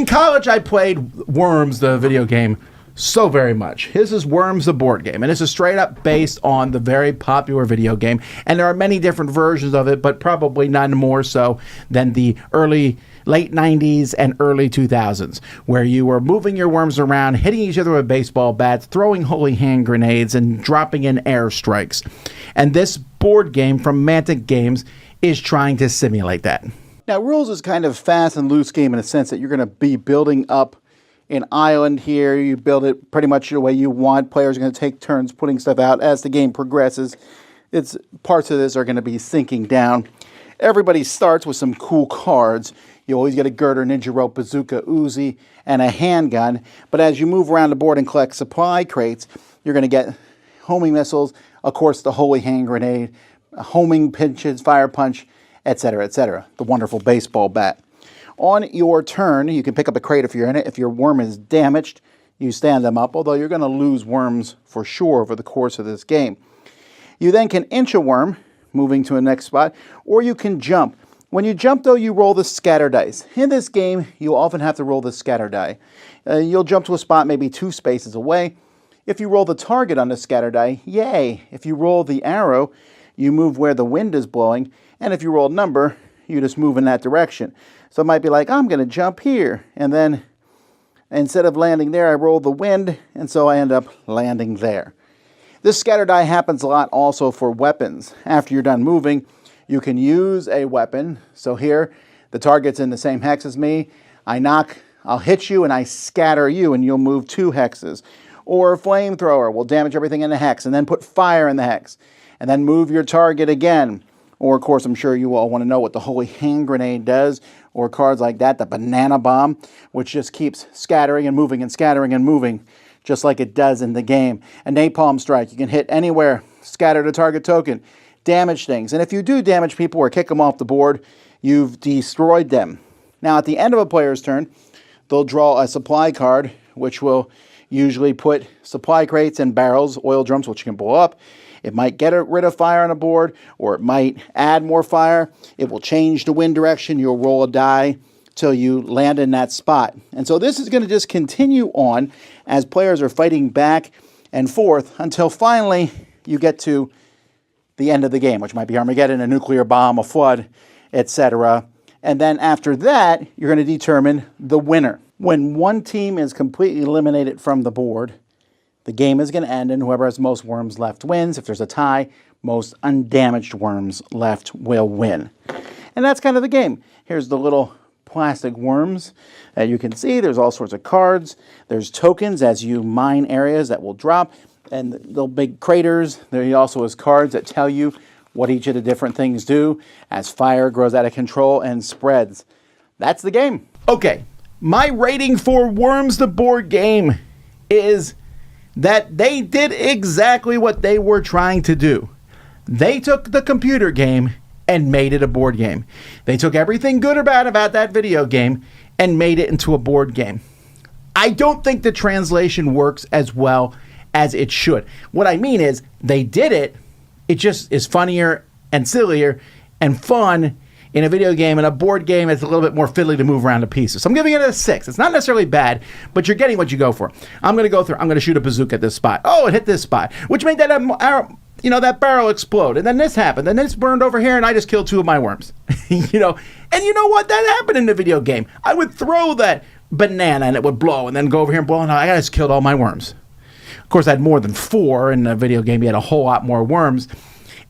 In college, I played Worms, the video game, so very much. This is Worms, the board game, and this is straight up based on the very popular video game. And there are many different versions of it, but probably none more so than the late 90s and early 2000s, where you were moving your worms around, hitting each other with baseball bats, throwing holy hand grenades, and dropping in airstrikes. And this board game from Mantic Games is trying to simulate that. Now, Rules is kind of fast and loose game in the sense that you're going to be building up an island here. You build it pretty much the way you want. Players are going to take turns putting stuff out as the game progresses. Parts of this are going to be sinking down. Everybody starts with some cool cards. You always get a girder, ninja rope, bazooka, Uzi, and a handgun. But as you move around the board and collect supply crates, you're going to get homing missiles, of course, the holy hand grenade, homing pinches, fire punch, etc., etc. The wonderful baseball bat. On your turn, you can pick up a crate if you're in it. If your worm is damaged, you stand them up, although you're going to lose worms for sure over the course of this game. You then can inch a worm, moving to the next spot, or you can jump. When you jump, though, you roll the scatter dice. In this game, you often have to roll the scatter die. You'll jump to a spot maybe 2 spaces away. If you roll the target on the scatter die, yay! If you roll the arrow, you move where the wind is blowing, and if you roll a number, you just move in that direction. So it might be like, I'm going to jump here, and then instead of landing there, I roll the wind, and so I end up landing there. This scatter die happens a lot also for weapons. After you're done moving, you can use a weapon. So here, the target's in the same hex as me. I'll hit you, and I scatter you, and you'll move 2 hexes. Or a flamethrower will damage everything in the hex, and then put fire in the hex, and then move your target again. Or, of course, I'm sure you all want to know what the holy hand grenade does, or cards like that, the banana bomb, which just keeps scattering and moving and scattering and moving, just like it does in the game. A napalm strike, you can hit anywhere, scatter the target token, damage things. And if you do damage people or kick them off the board, you've destroyed them. Now, at the end of a player's turn, they'll draw a supply card, which will usually put supply crates and barrels, oil drums, which you can blow up. It might get rid of fire on a board, or it might add more fire. It will change the wind direction. You'll roll a die till you land in that spot. And so this is going to just continue on as players are fighting back and forth until finally you get to the end of the game, which might be Armageddon, a nuclear bomb, a flood, etc. And then after that, you're going to determine the winner. When one team is completely eliminated from the board, the game is going to end, and whoever has most worms left wins. If there's a tie, most undamaged worms left will win. And that's kind of the game. Here's the little plastic worms that you can see. There's all sorts of cards. There's tokens as you mine areas that will drop, and the little big craters. There also is cards that tell you what each of the different things do as fire grows out of control and spreads. That's the game. Okay, my rating for Worms, the board game, is that they did exactly what they were trying to do. They took the computer game and made it a board game. They took everything good or bad about that video game and made it into a board game. I don't think the translation works as well as it should. What I mean is, they did it, it just is funnier and sillier and fun in a video game. And a board game, it's a little bit more fiddly to move around the pieces. So I'm giving it a 6. It's not necessarily bad, but you're getting what you go for. I'm going to go through, I'm going to shoot a bazooka at this spot. Oh, it hit this spot, which made that that barrel explode. And then this happened. And then it's burned over here, and I just killed 2 of my worms. And you know what? That happened in the video game. I would throw that banana, and it would blow, and then go over here and blow, and I just killed all my worms. Of course, I had more than 4 in the video game. You had a whole lot more worms.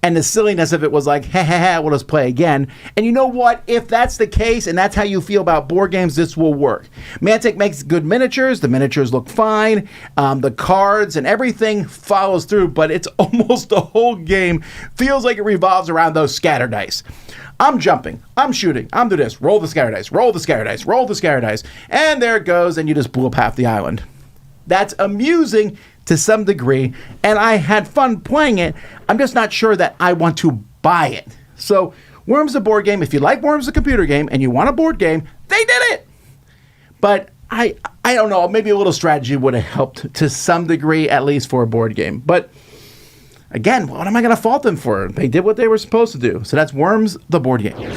And the silliness of it was like, we'll just play again. And you know what? If that's the case, and that's how you feel about board games, this will work. Mantic makes good miniatures. The miniatures look fine. The cards and everything follows through, but it's almost the whole game feels like it revolves around those scatter dice. I'm jumping, I'm shooting, I'm doing this. Roll the scatter dice, roll the scatter dice, roll the scatter dice. And there it goes, and you just blew up half the island. That's amusing to some degree, and I had fun playing it. I'm just not sure that I want to buy it. So, Worms the board game, if you like Worms the computer game and you want a board game, they did it. But I don't know, maybe a little strategy would have helped to some degree, at least for a board game. But again, what am I going to fault them for? They did what they were supposed to do. So that's Worms the board game.